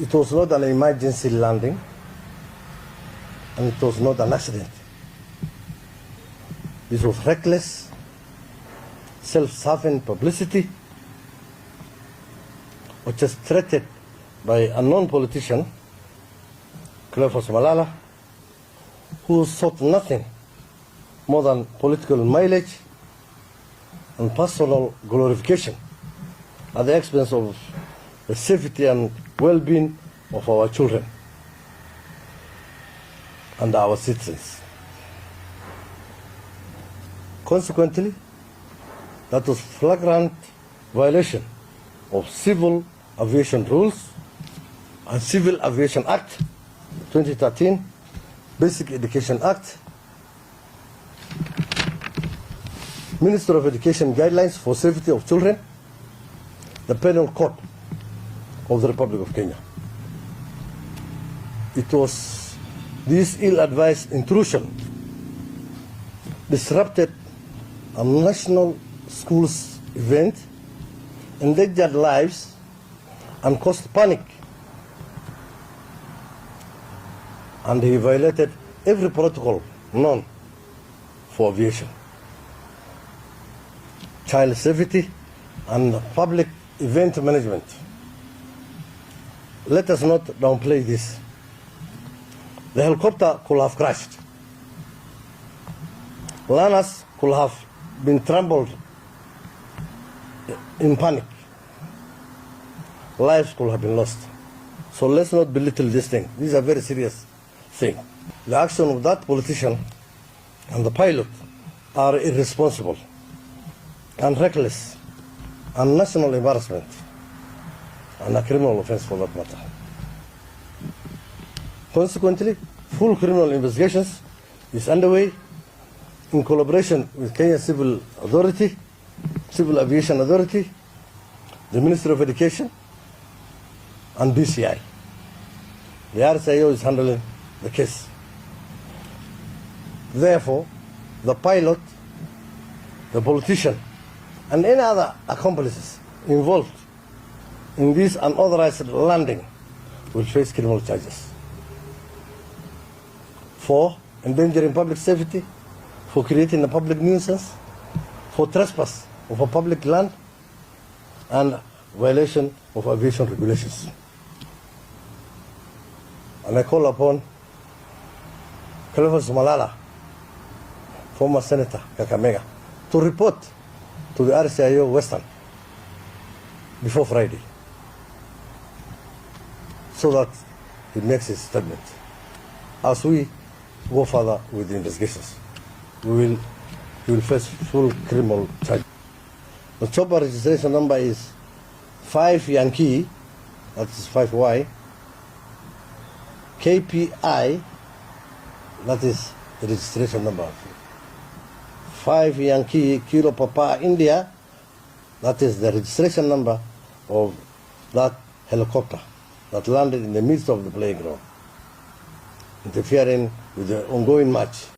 It was not an emergency landing, and it was not an accident. This was reckless, self-serving publicity, orchestrated by a unknown politician, Cleophas Malala, who sought nothing more than political mileage and personal glorification at the expense of the safety and well-being of our children and our citizens. Consequently, that was flagrant violation of Civil Aviation Rules and Civil Aviation Act 2013, Basic Education Act, Minister of Education Guidelines for Safety of Children, the Penal Code of the Republic of Kenya. It was this ill-advised intrusion disrupted a national schools event, endangered lives, and caused panic. And he violated every protocol known for aviation, child safety, and public event management. Let us not downplay this. The helicopter could have crashed. Learners could have been trampled in panic. Lives could have been lost. So let's not belittle this thing. This is a very serious thing. The action of that politician and the pilot are irresponsible and reckless and national embarrassment and a criminal offense for that matter. Consequently, full criminal investigations is underway in collaboration with Kenya Civil Aviation Authority, the Ministry of Education, and BCI. The RCIO is handling the case. Therefore, the pilot, the politician, and any other accomplices involved in this unauthorized landing will face criminal charges for endangering public safety, for creating a public nuisance, for trespass of a public land, and violation of aviation regulations. And I call upon Cleophas Malala, former Senator Kakamega, to report to the RCIO Western before Friday, so that he makes his statement. As we go further with the investigations, he will face full criminal charge. The chopper registration number is 5 Yankee, that is 5Y, KPI, that is the registration number. 5 Yankee Kilo Papa India, that is the registration number of that helicopter that landed in the midst of the playground, interfering with the ongoing match.